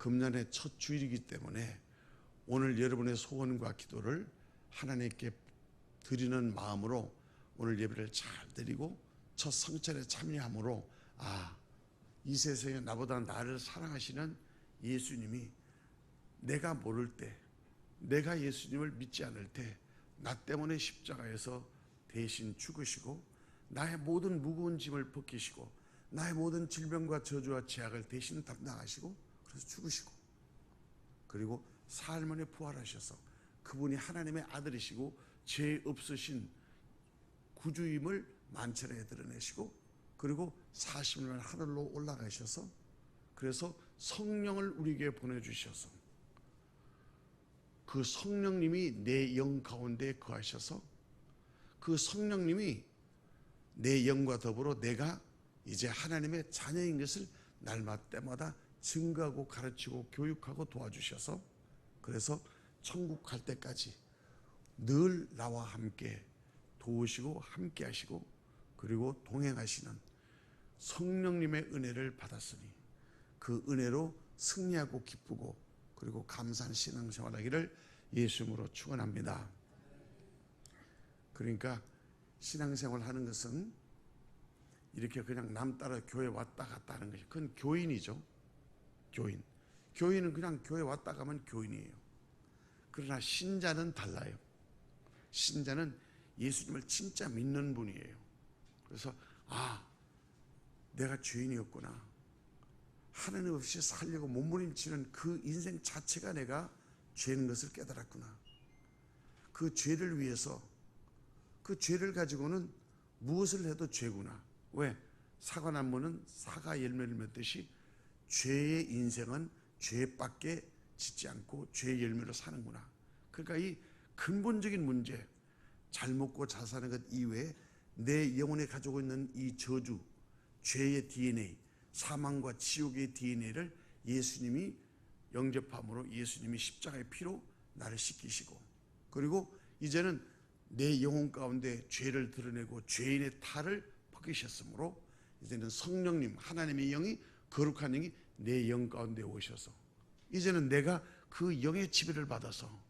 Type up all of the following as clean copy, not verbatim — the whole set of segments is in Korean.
금년의 첫 주일이기 때문에 오늘 여러분의 소원과 기도를 하나님께 드리는 마음으로 오늘 예배를 잘 드리고 첫 성찬에 참여함으로 이 세상에 나보다 나를 사랑하시는 예수님이 내가 모를 때, 내가 예수님을 믿지 않을 때 나 때문에 십자가에서 대신 죽으시고 나의 모든 무거운 짐을 벗기시고 나의 모든 질병과 저주와 제약을 대신 담당하시고 그래서 죽으시고 그리고 사흘 만에 부활하셔서 그분이 하나님의 아들이시고 죄 없으신 구주임을 만천하에 드러내시고 그리고 40년 하늘로 올라가셔서 그래서 성령을 우리에게 보내주셔서 그 성령님이 내 영 가운데 거하셔서 그 성령님이 내 영과 더불어 내가 이제 하나님의 자녀인 것을 날마다 증거하고 가르치고 교육하고 도와주셔서 그래서 천국 갈 때까지 늘 나와 함께 도우시고 함께 하시고 그리고 동행하시는 성령님의 은혜를 받았으니 그 은혜로 승리하고 기쁘고 그리고 감사한 신앙생활하기를 예수님으로 축원합니다. 그러니까 신앙생활 하는 것은 이렇게 그냥 남 따라 교회 왔다 갔다 하는 것이 그건 교인이죠. 교인은 그냥 교회 왔다 가면 교인이에요. 그러나 신자는 달라요. 신자는 예수님을 진짜 믿는 분이에요. 그래서 내가 죄인이었구나. 하나님 없이 살려고 몸부림치는 그 인생 자체가 내가 죄인 것을 깨달았구나. 그 죄를 위해서 그 죄를 가지고는 무엇을 해도 죄구나. 왜? 사과나무는 사과 열매를 맺듯이 죄의 인생은 죄밖에 짓지 않고 죄의 열매로 사는구나. 그러니까 이 근본적인 문제, 잘 먹고 잘 사는 것 이외에 내 영혼에 가지고 있는 이 저주, 죄의 DNA, 사망과 지옥의 DNA를 예수님이 영접함으로 예수님이 십자가의 피로 나를 씻기시고 그리고 이제는 내 영혼 가운데 죄를 드러내고 죄인의 탈을 벗기셨으므로 이제는 성령님 하나님의 영이 거룩한 영이 내 영 가운데 오셔서 이제는 내가 그 영의 지배를 받아서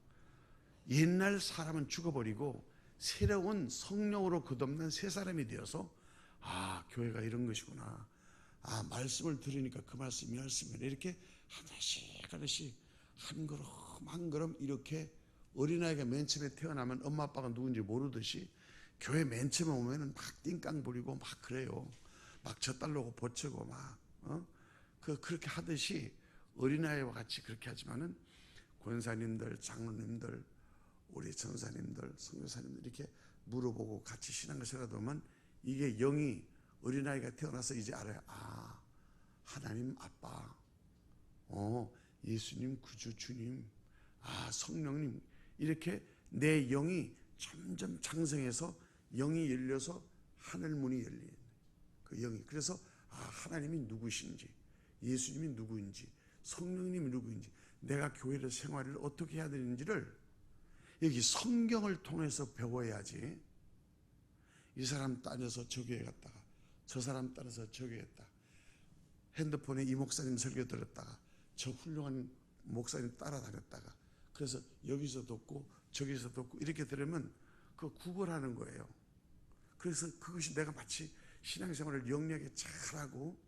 옛날 사람은 죽어버리고 새로운 성령으로 거듭난 새 사람이 되어서 교회가 이런 것이구나. 말씀을 들으니까 그 말씀이 말씀이네. 이렇게 하나씩 한 걸음 한 걸음 이렇게 어린아이가 맨 처음에 태어나면 엄마 아빠가 누군지 모르듯이 교회 맨 처음에 오면은 막 띵깡 부리고 막 그래요. 막 젖달라고 보채고 막 그렇게 하듯이 어린아이와 같이 그렇게 하지만은 권사님들, 장로님들, 우리 전사님들, 선교사님들 이렇게 물어보고 같이 신앙생활 하면 이게 영이 어린아이가 태어나서 이제 알아요. 하나님 아빠, 예수님 구주 주님, 성령님 이렇게 내 영이 점점 장성해서 영이 열려서 하늘문이 열린 그 영이 그래서 하나님이 누구신지 예수님이 누구인지 성령님이 누구인지 내가 교회를 생활을 어떻게 해야 되는지를 여기 성경을 통해서 배워야지. 이 사람 따라서 저 교회 갔다가 저 사람 따라서 저 교회 갔다가 핸드폰에 이 목사님 설교 들었다가 저 훌륭한 목사님 따라다녔다가 그래서 여기서 듣고 저기서 듣고 이렇게 들으면 그 구걸하는 거예요. 그래서 그것이 내가 마치 신앙생활을 영리하게 잘하고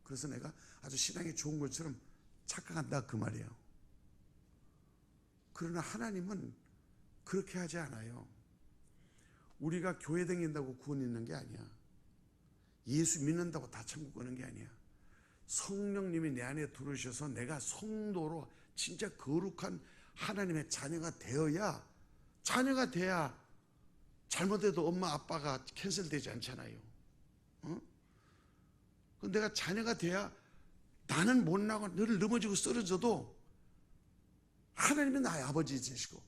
그래서 내가 아주 신앙이 좋은 것처럼 착각한다 그 말이에요. 그러나 하나님은 그렇게 하지 않아요. 우리가 교회 다닌다고 구원 있는 게 아니야. 예수 믿는다고 다 천국 가는 게 아니야. 성령님이 내 안에 들어오셔서 내가 성도로 진짜 거룩한 하나님의 자녀가 되어야 잘못해도 엄마 아빠가 캔슬되지 않잖아요. 내가 자녀가 돼야 나는 못나고 늘 넘어지고 쓰러져도 하나님은 나의 아버지 되시고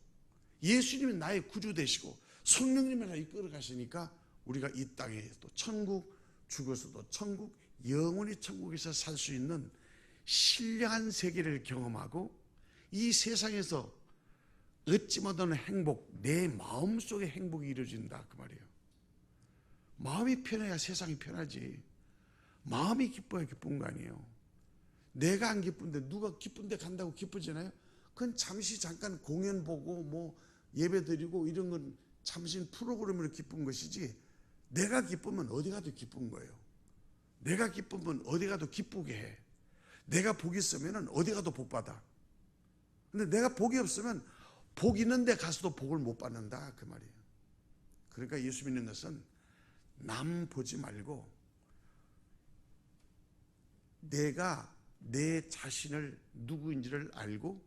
예수님이 나의 구주 되시고 성령님이 나를 이끌어 가시니까 우리가 이 땅에 또 천국 죽어서도 천국 영원히 천국에서 살 수 있는 신령한 세계를 경험하고 이 세상에서 얻지 못하는 행복 내 마음속에 행복이 이루어진다 그 말이에요. 마음이 편해야 세상이 편하지. 마음이 기뻐야 기쁜 거 아니에요. 내가 안 기쁜데 누가 기쁜데 간다고 기쁘잖아요. 그건 잠시 잠깐 공연 보고 뭐 예배 드리고 이런 건 잠시 프로그램으로 기쁜 것이지, 내가 기쁘면 어디 가도 기쁜 거예요. 내가 기쁘면 어디 가도 기쁘게 해. 내가 복이 있으면 어디 가도 복 받아. 근데 내가 복이 없으면 복 있는 데 가서도 복을 못 받는다, 그 말이에요. 그러니까 예수 믿는 것은 남 보지 말고 내가 내 자신을 누구인지를 알고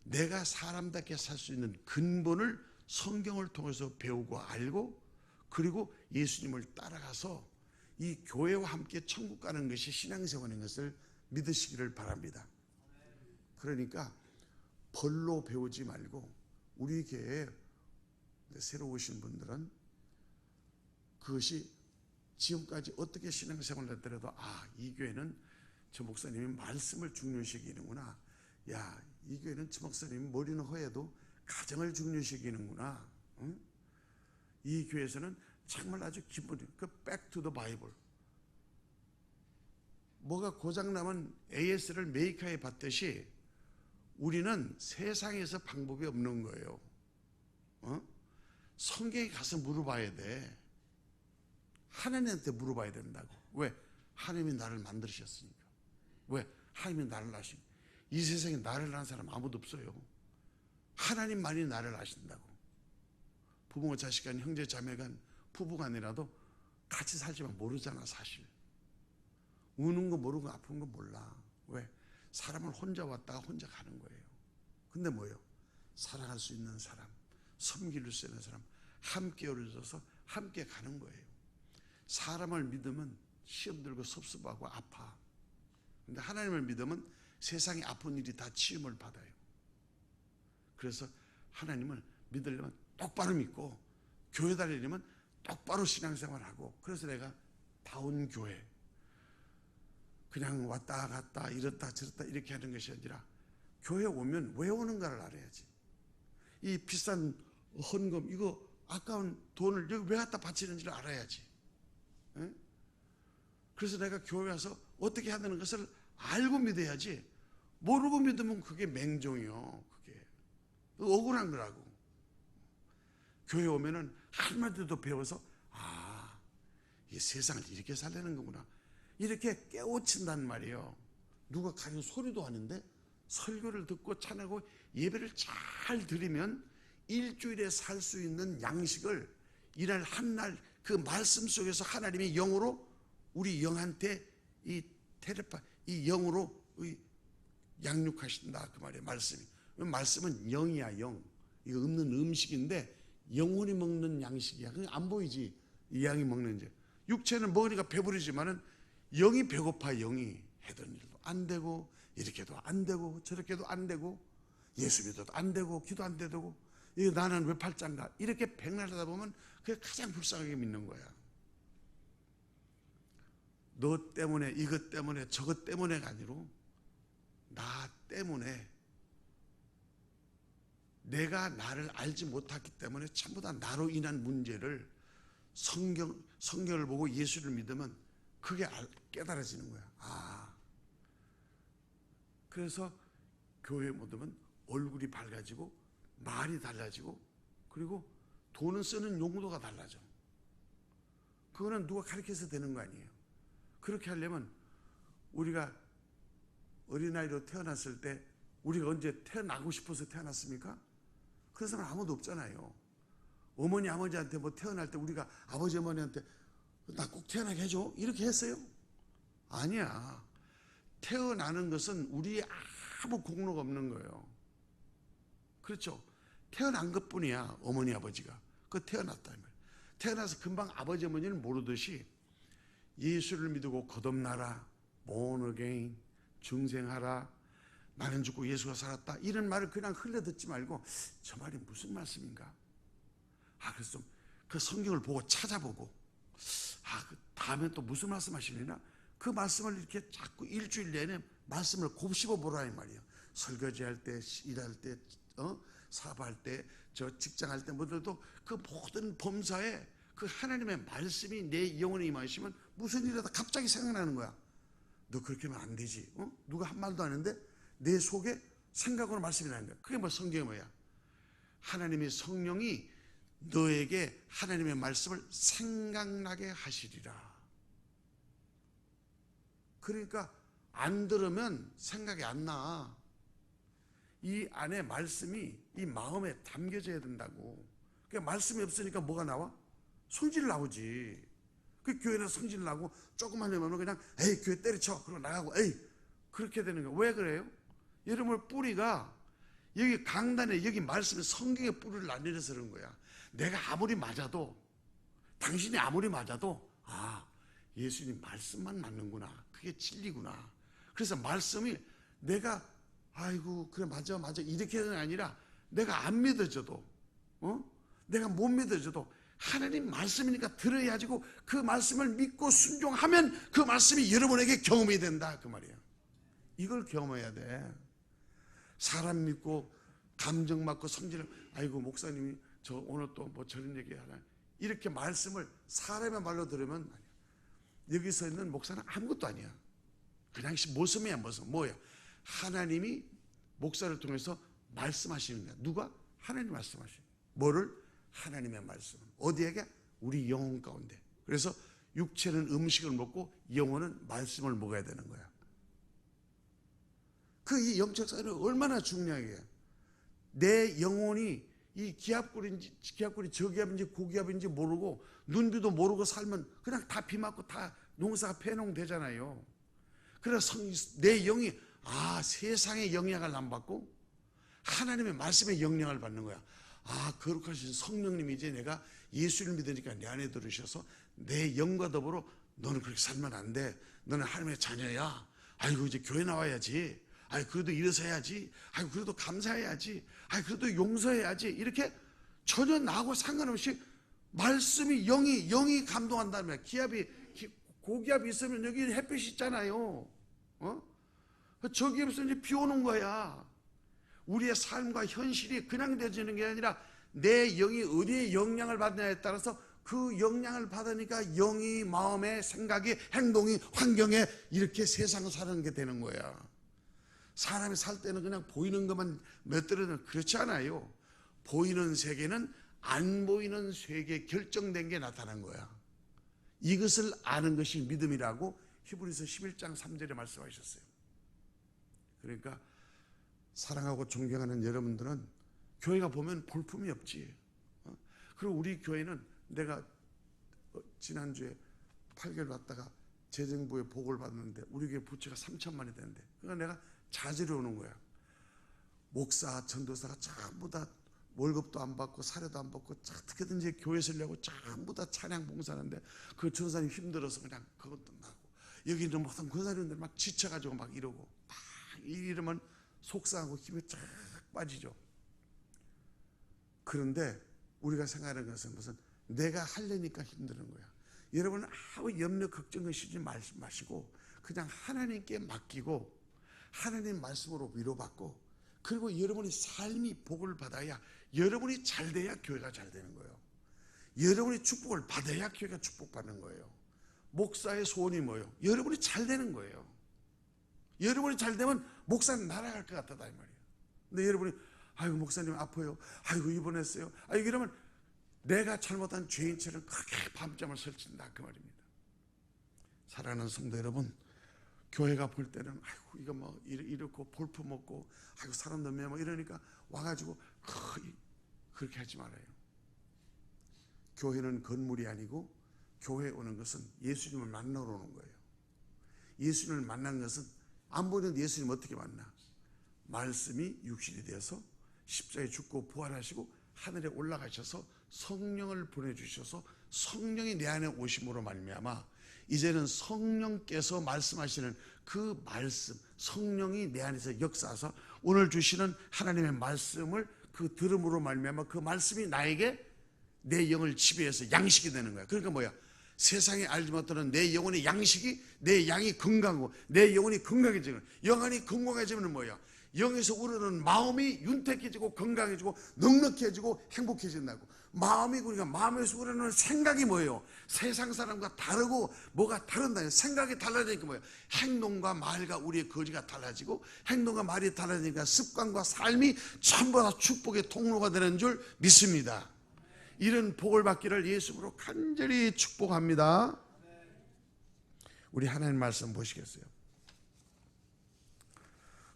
내가 사람답게 살 수 있는 근본을 성경을 통해서 배우고 알고, 그리고 예수님을 따라가서 이 교회와 함께 천국 가는 것이 신앙생활인 것을 믿으시기를 바랍니다. 그러니까 벌로 배우지 말고, 우리 교회에 새로 오신 분들은 그것이 지금까지 어떻게 신앙생활을 했더라도, 아, 이 교회는 저 목사님이 말씀을 중요시 여기는구나. 야, 이 교회는 저 목사님이 머리는 허해도 가정을 중요시 여기는구나. 응? 이 교회에서는 정말 아주 기본이 그 back to the Bible. 뭐가 고장나면 AS를 메이커에 받듯이 우리는 세상에서 방법이 없는 거예요. 성경에 가서 물어봐야 돼. 하나님한테 물어봐야 된다고. 왜? 하나님이 나를 만드셨으니까. 왜? 하나님이 나를 아시니. 이 세상에 나를 아는 사람 아무도 없어요. 하나님만이 나를 아신다고. 부모가 자식 간, 형제 자매 간, 부부 간이라도 같이 살지만 모르잖아, 사실. 우는 거 모르고 아픈 거 몰라. 왜? 사람은 혼자 왔다가 혼자 가는 거예요. 근데 뭐예요? 사랑할 수 있는 사람, 섬길 수 있는 사람, 함께 어려져서 함께 가는 거예요. 사람을 믿으면 시험 들고 섭섭하고 아파. 근데 하나님을 믿으면 세상에 아픈 일이 다 치유를 받아요. 그래서 하나님을 믿으려면 똑바로 믿고, 교회 다니려면 똑바로 신앙생활하고. 그래서 내가 다운 교회, 그냥 왔다 갔다 이렇다 저렇다 이렇게 하는 것이 아니라 교회 오면 왜 오는가를 알아야지. 이 비싼 헌금, 이거 아까운 돈을 여기 왜 갖다 바치는지를 알아야지. 에? 그래서 내가 교회 와서 어떻게 해야 되는 것을 알고 믿어야지. 모르고 믿으면 그게 맹종이요. 그게 억울한 거라고. 교회 오면은 한마디도 배워서, 아, 이 세상을 이렇게 살려는 거구나, 이렇게 깨우친단 말이에요. 누가 가령 소리도 하는데 설교를 듣고 찬하고 예배를 잘 드리면 일주일에 살 수 있는 양식을 이날 한날 그 말씀 속에서 하나님이 영으로 우리 영한테 이 테레파, 이 영으로 양육하신다, 그 말이에요. 말씀은 영이야, 영. 이거 없는 음식인데 영혼이 먹는 양식이야. 그게 안 보이지, 이 양이 먹는지. 육체는 먹으니까 배부르지만은 영이 배고파. 영이 해던 일도 안 되고, 이렇게도 안 되고, 저렇게도 안 되고, 예수 믿어도 안 되고, 기도 안 되고, 이거 나는 왜 팔짱가, 이렇게 백날하다 보면 그게 가장 불쌍하게 믿는 거야. 너 때문에, 이것 때문에, 저것 때문에가 아니라 나 때문에, 내가 나를 알지 못했기 때문에 전부 다 나로 인한 문제를 성경을 보고 예수를 믿으면 그게 깨달아지는 거야. 아, 그래서 교회에 못 오면 얼굴이 밝아지고 말이 달라지고, 그리고 돈을 쓰는 용도가 달라져. 그거는 누가 가르쳐서 되는 거 아니에요. 그렇게 하려면 우리가 어린아이로 태어났을 때 우리가 언제 태어나고 싶어서 태어났습니까? 그런 사람 아무도 없잖아요. 어머니 아버지한테 뭐 태어날 때 우리가 아버지 어머니한테 나 꼭 태어나게 해줘 이렇게 했어요? 아니야. 태어나는 것은 우리의 아무 공로가 없는 거예요. 그렇죠? 태어난 것뿐이야. 어머니 아버지가 그 태어났다 이 말이야. 태어나서 금방 아버지 어머니는 모르듯이 예수를 믿고 거듭나라, born again, 중생하라, 나는 죽고 예수가 살았다, 이런 말을 그냥 흘려 듣지 말고 저 말이 무슨 말씀인가? 그래서 좀 그 성경을 보고 찾아보고, 그 다음에 또 무슨 말씀 하시려나? 그 말씀을 이렇게 자꾸 일주일 내내 말씀을 곱씹어 보라 이 말이에요. 설거지 할 때, 일할 때, 사업할 때, 저 직장할 때 뭐들도 그 모든 범사에 그 하나님의 말씀이 내 영혼에 임하시면 무슨 일이라도 갑자기 생각나는 거야. 너 그렇게 하면 안 되지. 누가 한 말도 안 했는데 내 속에 생각으로 말씀이 나는 거야. 그게 뭐 성경이 뭐야? 하나님의 성령이 너에게 하나님의 말씀을 생각나게 하시리라. 그러니까 안 들으면 생각이 안 나. 이 안에 말씀이 이 마음에 담겨져야 된다고. 그러니까 말씀이 없으니까 뭐가 나와? 성질 나오지. 그 교회는 성질 나고 조금만 하면 그냥 에이 교회 때려쳐 그러고 나가고 에이 그렇게 되는 거야. 왜 그래요? 여러분 뿌리가 여기 강단에 여기 말씀에 성경에 뿌리를 안 내려서 그런 거야. 내가 아무리 맞아도 당신이 아무리 맞아도 예수님 말씀만 맞는구나. 그게 진리구나. 그래서 말씀이 내가 아이고 그래 맞아 이렇게 하는 게 아니라 내가 안 믿어져도 내가 못 믿어져도 하나님 말씀이니까 들어야지고 그 말씀을 믿고 순종하면 그 말씀이 여러분에게 경험이 된다 그 말이에요. 이걸 경험해야 돼. 사람 믿고 감정 맞고 성질을 아이고 목사님이 저 오늘 또 뭐 저런 얘기 하나 이렇게 말씀을 사람의 말로 들으면 여기서 있는 목사는 아무것도 아니야. 그냥 모습이야 모습. 뭐야? 하나님이 목사를 통해서 말씀하시는 거야. 누가? 하나님 말씀하시는 거야. 뭐를? 하나님의 말씀. 어디에게? 우리 영혼 가운데. 그래서 육체는 음식을 먹고 영혼은 말씀을 먹어야 되는 거야. 이 영적 사회는 얼마나 중요하게 내 영혼이 이 기압골인지 저기압인지 고기압인지 모르고 눈비도 모르고 살면 그냥 다 비 맞고 다 농사가 폐농되잖아요. 그래서 내 영이 세상의 영향을 안 받고 하나님의 말씀의 영향을 받는 거야. 거룩하신 성령님이 이제 내가 예수를 믿으니까 내 안에 들으셔서 내 영과 더불어 너는 그렇게 살면 안 돼. 너는 하나님의 자녀야. 아이고 이제 교회 나와야지. 그래도 일어서야지. 그래도 감사해야지. 그래도 용서해야지. 이렇게 전혀 나하고 상관없이 말씀이 영이 감동한다는 거야. 고기압이 있으면 여기 햇빛이 있잖아요. 저기 없으면 비 오는 거야. 우리의 삶과 현실이 그냥 되어지는 게 아니라 내 영이 어디에 영향을 받느냐에 따라서 그 영향을 받으니까 영이 마음에 생각이 행동이 환경에 이렇게 세상을 사는 게 되는 거야. 사람이 살 때는 그냥 보이는 것만 몇 들으면 그렇지 않아요. 보이는 세계는 안 보이는 세계에 결정된 게 나타난 거야. 이것을 아는 것이 믿음이라고 히브리서 11장 3절에 말씀하셨어요. 그러니까 사랑하고 존경하는 여러분들은 교회가 보면 볼품이 없지. 그리고 우리 교회는 내가 지난주에 8개월 왔다가 재정부의 복을 받는데 우리 교회 부채가 3천만이 되는데 그러니까 내가 자제로 오는 거야. 목사, 전도사가 전부 다 월급도 안 받고 사료도 안 받고 어떻게든지 교회 쓰려고 전부 다 찬양 봉사하는데 그 전사님 힘들어서 그냥 그것도 나고 여기 있는 모든 권사님들 막 지쳐가지고 막 이러고 막 이러면 속상하고 힘이 쫙 빠지죠. 그런데 우리가 생각하는 것은 무슨 내가 하려니까 힘드는 거야. 여러분은 아무 염려 걱정하시지 마시고 그냥 하나님께 맡기고 하나님 말씀으로 위로받고 그리고 여러분이 삶이 복을 받아야 여러분이 잘 돼야 교회가 잘 되는 거예요. 여러분이 축복을 받아야 교회가 축복받는 거예요. 목사의 소원이 뭐예요? 여러분이 잘 되는 거예요. 여러분이 잘 되면 목사는 날아갈 것 같다 이 말이에요. 근데 여러분이 아이고 목사님 아파요. 아이고 입원했어요. 이러면 내가 잘못한 죄인처럼 그렇게 밤잠을 설친다 그 말입니다. 사랑하는 성도 여러분, 교회가 볼 때는 아이고 이거 뭐 이렇고 볼품 없고 아이고 사람들 뭐 이러니까 와가지고 그렇게 하지 말아요. 교회는 건물이 아니고 교회에 오는 것은 예수님을 만나러 오는 거예요. 예수님을 만난 것은 안 보이는 예수님 어떻게 만나? 말씀이 육신이 되어서 십자가에 죽고 부활하시고 하늘에 올라가셔서 성령을 보내주셔서 성령이 내 안에 오심으로 말미암아 이제는 성령께서 말씀하시는 그 말씀, 성령이 내 안에서 역사하사 오늘 주시는 하나님의 말씀을 그 들음으로 말미암아 그 말씀이 나에게 내 영을 지배해서 양식이 되는 거야. 그러니까 뭐야? 세상에 알지 못하는 내 영혼의 양식이 내 양이 건강하고 내 영혼이 건강해지는 영혼이 건강해지면 뭐야? 영에서 우러는 마음이 윤택해지고 건강해지고 넉넉해지고 행복해진다고. 마음이, 그러니까 마음에서 우러는 생각이 뭐예요? 세상 사람과 다르고 뭐가 다른다. 생각이 달라지니까 뭐예요? 행동과 말과 우리의 거지가 달라지고, 행동과 말이 달라지니까 습관과 삶이 전부 다 축복의 통로가 되는 줄 믿습니다. 이런 복을 받기를 예수로 간절히 축복합니다. 우리 하나님 말씀 보시겠어요?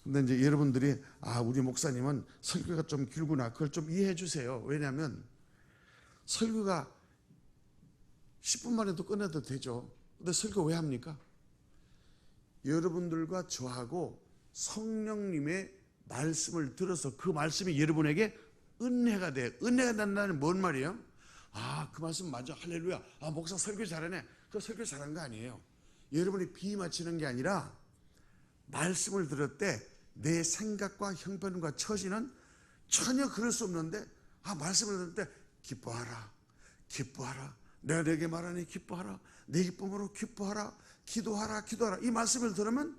근데 이제 여러분들이 우리 목사님은 설교가 좀 길구나, 그걸 좀 이해해 주세요. 왜냐하면 설교가 10분 만에도 끝내도 되죠. 근데 설교 왜 합니까? 여러분들과 저하고 성령님의 말씀을 들어서 그 말씀이 여러분에게 은혜가 돼. 은혜가 된다는 뭔 말이에요? 그 말씀 맞아, 할렐루야, 목사 설교 잘하네. 그 설교 잘한 거 아니에요. 여러분이 비 맞히는 게 아니라 말씀을 들을 때 내 생각과 형편과 처지는 전혀 그럴 수 없는데, 말씀을 들을 때 기뻐하라, 기뻐하라, 내가 내게 말하니 기뻐하라, 내 기쁨으로 기뻐하라, 기도하라, 기도하라. 이 말씀을 들으면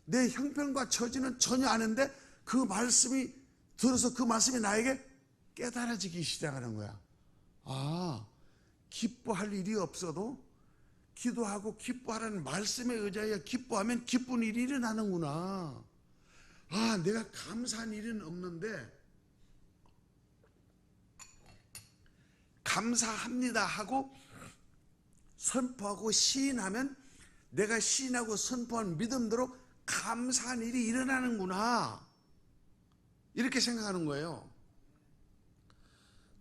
내 형편과 처지는 전혀 아는데 그 말씀이 들어서 그 말씀이 나에게 깨달아지기 시작하는 거야. 기뻐할 일이 없어도 기도하고 기뻐하라는 말씀에 의지하여 기뻐하면 기쁜 일이 일어나는구나. 내가 감사한 일은 없는데 감사합니다 하고 선포하고 시인하면 내가 시인하고 선포한 믿음대로 감사한 일이 일어나는구나, 이렇게 생각하는 거예요.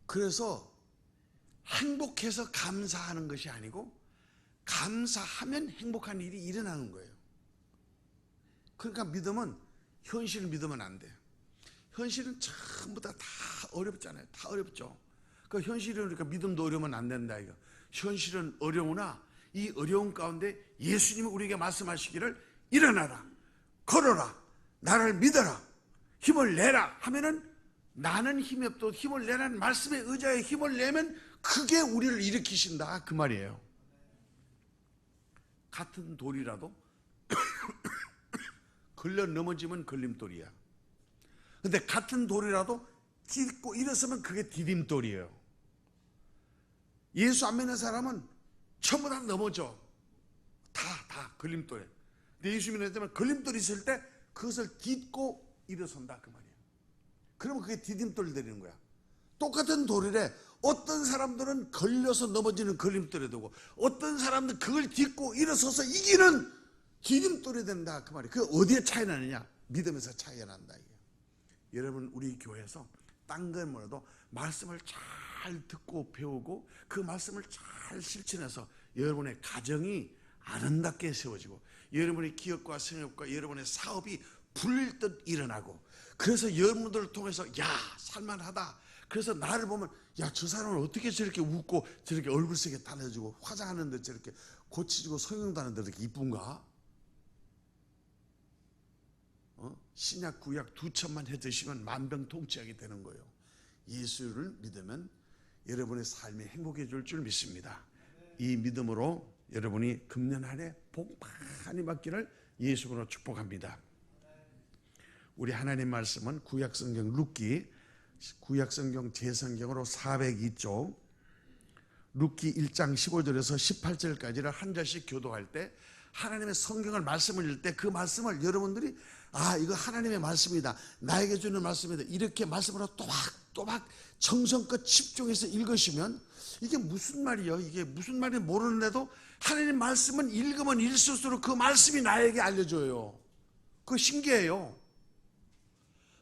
그래서 행복해서 감사하는 것이 아니고 감사하면 행복한 일이 일어나는 거예요. 그러니까 믿음은, 현실을 믿으면 안 돼요. 현실은 전부 다 어렵잖아요. 다 어렵죠. 그 현실은, 그러니까 믿음도 어려우면 안 된다 이거. 현실은 어려우나 이 어려운 가운데 예수님이 우리에게 말씀하시기를 일어나라, 걸어라, 나를 믿어라, 힘을 내라 하면은, 나는 힘이 없도 힘을 내라는 말씀에 의지하여 힘을 내면 그게 우리를 일으키신다, 그 말이에요. 같은 돌이라도 걸려 넘어지면 걸림돌이야. 근데 같은 돌이라도 딛고 일어서면 그게 디딤돌이에요. 예수 안 믿는 사람은 전부 다 넘어져. 다 걸림돌이에요. 근데 예수 믿는 사람은 걸림돌이 있을 때 그것을 딛고 일어선다, 그 말이에요. 그러면 그게 디딤돌이 되는 거야. 똑같은 돌이래. 어떤 사람들은 걸려서 넘어지는 걸림돌이 되고, 어떤 사람들은 그걸 딛고 일어서서 이기는 디딤돌이 된다, 그 말이에요. 그 어디에 차이 나느냐? 믿음에서 차이가 난다, 이게. 여러분, 우리 교회에서 딴 건 몰라도 말씀을 잘 듣고 배우고 그 말씀을 잘 실천해서 여러분의 가정이 아름답게 세워지고, 여러분의 기업과 생업과 여러분의 사업이 불듯 일어나고, 그래서 여러분들을 통해서 살만하다. 그래서 나를 보면 저 사람은 어떻게 저렇게 웃고 저렇게 얼굴색이 달라지고 화장하는데 저렇게 고치고 성형도 하는데 이렇게 이쁜가? 신약 구약 2천만 해 드시면 만병통치약이 되는 거예요. 예수를 믿으면 여러분의 삶이 행복해질 줄 믿습니다. 이 믿음으로 여러분이 금년 한 해 복 많이 받기를 예수로 축복합니다. 우리 하나님 말씀은 구약성경 룻기, 구약성경 제성경으로 402쪽, 룻기 1장 15절에서 18절까지를 한 절씩 교도할 때, 하나님의 성경을 말씀을 읽을 때 그 말씀을 여러분들이 이거 하나님의 말씀이다, 나에게 주는 말씀이다, 이렇게 말씀으로 또박또박 정성껏 집중해서 읽으시면, 이게 무슨 말이요? 이게 무슨 말인지 모르는데도 하나님 말씀은 읽으면 읽을수록 그 말씀이 나에게 알려줘요. 그거 신기해요.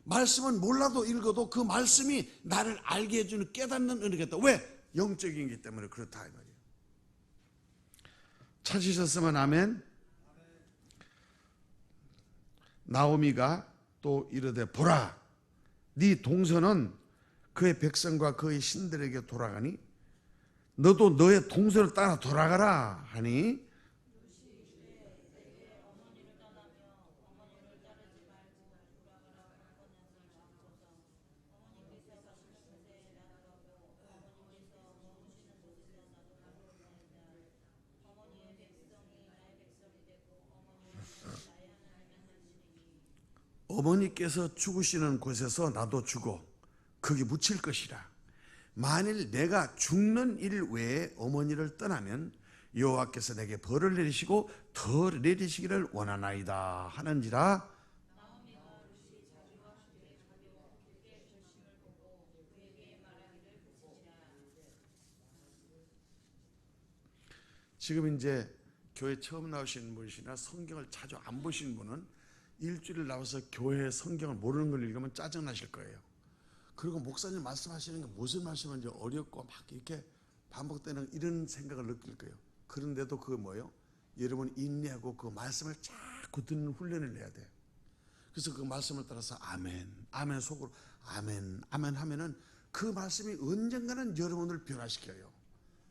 말씀은 몰라도 읽어도 그 말씀이 나를 알게 해주는 깨닫는 은혜가 있다. 왜? 영적인 게 때문에 그렇다, 이 말이에요. 찾으셨으면 아멘. 나오미가 또 이르되, 보라, 네 동서는 그의 백성과 그의 신들에게 돌아가니 너도 너의 동서를 따라 돌아가라 하니, 어머니께서 죽으시는 곳에서 나도 죽어 거기 묻힐 것이라. 만일 내가 죽는 일 외에 어머니를 떠나면 여호와께서 내게 벌을 내리시고 더 내리시기를 원하나이다 하는지라. 지금 이제 교회 처음 나오시는 분이시나 성경을 자주 안 보신 분은 일주일 나와서 교회 성경을 모르는 걸 읽으면 짜증나실 거예요. 그리고 목사님 말씀하시는 게 무슨 말씀인지 어렵고 막 이렇게 반복되는 이런 생각을 느낄 거예요. 그런데도 그거 뭐예요? 여러분 인내하고 그 말씀을 자꾸 듣는 훈련을 해야 돼요. 그래서 그 말씀을 따라서 아멘, 아멘 속으로 아멘, 아멘 하면은 그 말씀이 언젠가는 여러분을 변화시켜요.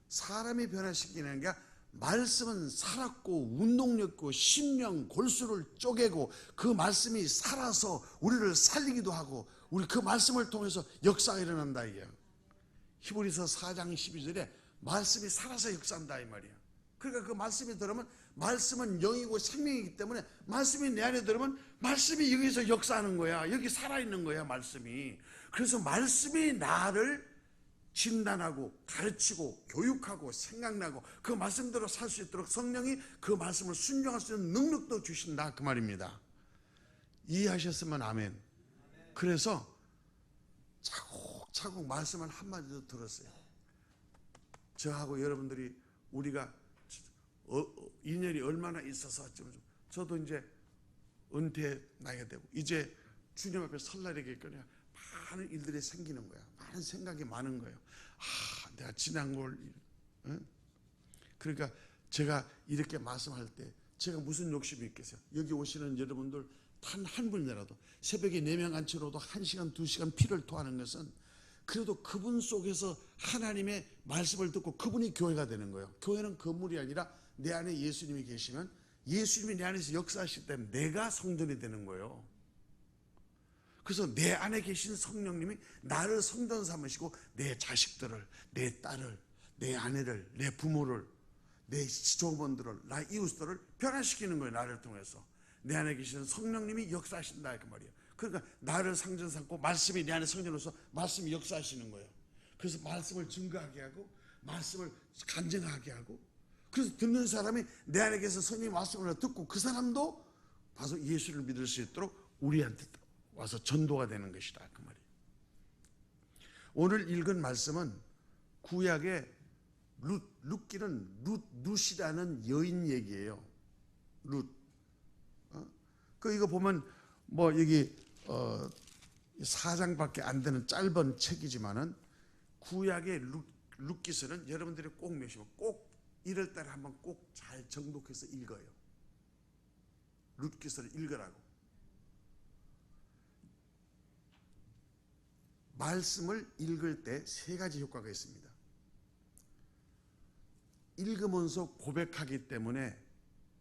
사람이 변화시키는 게 말씀은 살았고 운동력고 심령 골수를 쪼개고 그 말씀이 살아서 우리를 살리기도 하고 우리 그 말씀을 통해서 역사가 일어난다 이게. 히브리서 4장 12절에 말씀이 살아서 역사한다 이 말이야. 그러니까 그 말씀이 들으면 말씀은 영이고 생명이기 때문에 말씀이 내 안에 들으면 말씀이 여기서 역사하는 거야. 여기 살아있는 거야 말씀이. 그래서 말씀이 나를 진단하고 가르치고 교육하고 생각나고 그 말씀대로 살 수 있도록 성령이 그 말씀을 순종할 수 있는 능력도 주신다 그 말입니다. 이해하셨으면 아멘. 그래서 차곡차곡 말씀을 한마디도 들었어요. 저하고 여러분들이 우리가 인연이 얼마나 있어서 저도 이제 은퇴 나이가 되고 이제 주님 앞에 설 날이겠거든요. 많은 일들이 생기는 거야. 많은 생각이 많은 거예요. 아, 내가 지난 걸 그러니까 제가 이렇게 말씀할 때 제가 무슨 욕심이 있겠어요. 여기 오시는 여러분들 단 한 분이라도 새벽에 4명 안 채로도 1시간 2시간 피를 토하는 것은 그래도 그분 속에서 하나님의 말씀을 듣고 그분이 교회가 되는 거예요. 교회는 건물이 아니라 내 안에 예수님이 계시면 예수님이 내 안에서 역사하실 때 내가 성전이 되는 거예요. 그래서 내 안에 계신 성령님이 나를 성전 삼으시고 내 자식들을, 내 딸을, 내 아내를, 내 부모를, 내 시종원들을, 나 이웃들을 변화시키는 거예요. 나를 통해서 내 안에 계시는 성령님이 역사하신다 그 말이에요. 그러니까 나를 상전 삼고 말씀이 내 안에 성전으로서 말씀이 역사하시는 거예요. 그래서 말씀을 증거하게 하고 말씀을 간증하게 하고 그래서 듣는 사람이 내 안에 계신 성령의 말씀을 듣고 그 사람도 봐서 예수를 믿을 수 있도록 우리한테 와서 전도가 되는 것이다 그 말이에요. 오늘 읽은 말씀은 구약의 룻기는 룻이라는 여인 얘기예요. 룻. 그 이거 보면 뭐 여기 4장밖에 안 되는 짧은 책이지만은 구약의 룻기서는 여러분들이 꼭 몇시면 꼭 1월달에 한번 꼭 잘 정독해서 읽어요. 룻기서를 읽으라고. 말씀을 읽을 때 3가지 효과가 있습니다. 읽으면서 고백하기 때문에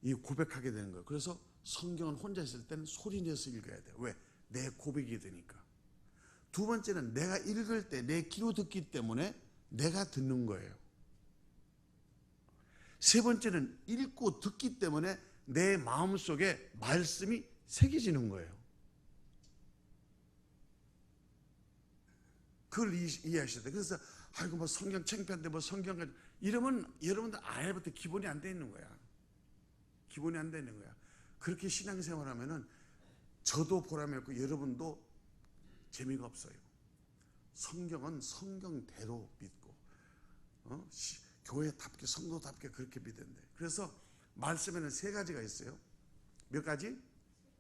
이 고백하게 되는 거예요. 그래서 성경을 혼자 있을 때는 소리 내서 읽어야 돼요. 왜? 내 고백이 되니까. 두 번째는 내가 읽을 때 내 귀로 듣기 때문에 내가 듣는 거예요. 세 번째는 읽고 듣기 때문에 내 마음속에 말씀이 새겨지는 거예요. 그걸 이해하셔야 돼요. 그래서 아이고 뭐 성경 창피한데 뭐 성경 이러면 여러분들 아예부터 기본이 안 돼 있는 거야. 기본이 안 돼 있는 거야. 그렇게 신앙생활하면은 저도 보람이 없고 여러분도 재미가 없어요. 성경은 성경대로 믿고 교회답게 성도답게 그렇게 믿는데 그래서 말씀에는 3가지가 있어요. 몇 가지?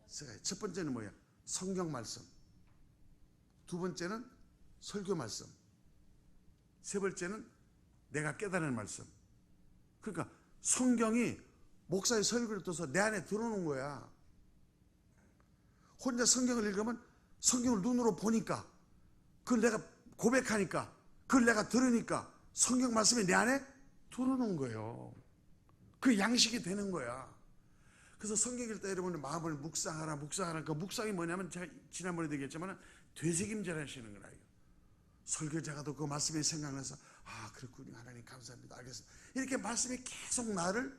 3가지. 첫 번째는 뭐야? 성경 말씀. 두 번째는 설교 말씀. 세 번째는 내가 깨달은 말씀. 그러니까 성경이 목사의 설교를 떠서 내 안에 들어오는 거야. 혼자 성경을 읽으면 성경을 눈으로 보니까 그걸 내가 고백하니까 그걸 내가 들으니까 성경 말씀이 내 안에 들어오는 거예요. 그 양식이 되는 거야. 그래서 성경 읽을 때 여러분의 마음을 묵상하라. 그 묵상이 뭐냐면 제가 지난번에도 얘기했지만 되새김질 하시는 거라. 설교자가도 그 말씀이 생각나서 아 그렇군요. 하나님 감사합니다. 알겠습니다. 이렇게 말씀이 계속 나를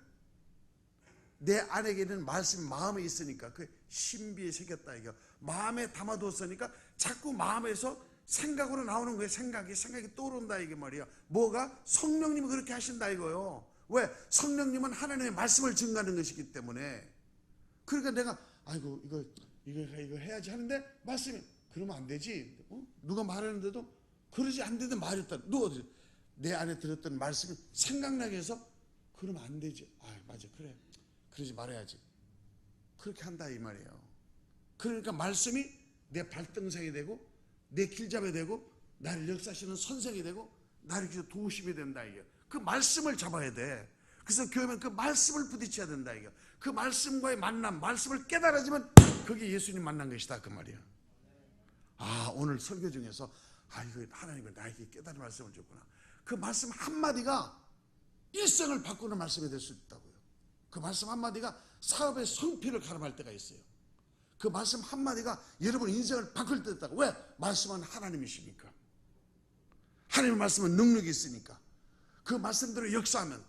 내 안에 있는 말씀이 마음에 있으니까 그 신비에 새겼다 이거. 마음에 담아뒀으니까 자꾸 마음에서 생각으로 나오는 거예요. 생각이 떠오른다 이게 말이야. 뭐가? 성령님이 그렇게 하신다 이거요. 왜? 성령님은 하나님의 말씀을 증거하는 것이기 때문에. 그러니까 내가 아이고 이거 해야지 하는데 말씀이 그러면 안 되지. 누가 말하는데도 그러지 안 되는데 말했다. 누가 내 안에 들었던 말씀이 생각나게 해서 그러면 안 되지. 아 맞아 그래. 그러지 말아야지. 그렇게 한다 이 말이에요. 그러니까 말씀이 내 발등상이 되고 내 길잡이 되고 나를 역사하시는 선생이 되고 나를 도우심이 된다 이게. 그 말씀을 잡아야 돼. 그래서 교회는 그 말씀을 부딪혀야 된다 이게. 그 말씀과의 만남, 말씀을 깨달아지면 그게 예수님 만난 것이다 그 말이야. 아 오늘 설교 중에서 이거 하나님이 나에게 깨달은 말씀을 줬구나. 그 말씀 한마디가 일생을 바꾸는 말씀이 될 수 있다고요. 그 말씀 한마디가 사업의 성패를 가름할 때가 있어요. 그 말씀 한마디가 여러분 인생을 바꿀 때 있다고. 왜? 말씀은 하나님이시니까. 하나님의 말씀은 능력이 있으니까. 그 말씀대로 역사하면,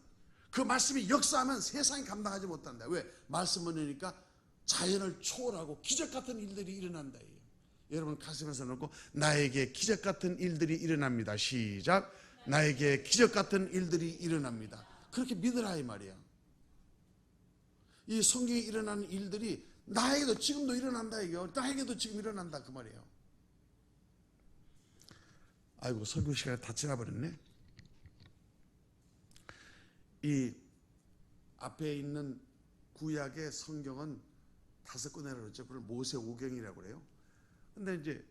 그 말씀이 역사하면 세상이 감당하지 못한다. 왜? 말씀을 내니까 자연을 초월하고 기적 같은 일들이 일어난다. 여러분 가슴에서 놓고 나에게 기적 같은 일들이 일어납니다. 시작. 나에게 기적 같은 일들이 일어납니다. 그렇게 믿으라 이 말이야. 이 성경에 일어나는 일들이 나에게도 지금도 일어난다 이거. 나에게도 지금 일어난다 그 말이에요. 아이고 설교 시간이 다 지나버렸네. 이 앞에 있는 구약의 성경은 5권이라고 그러죠. 그걸 모세오경이라고 그래요. 근데 이제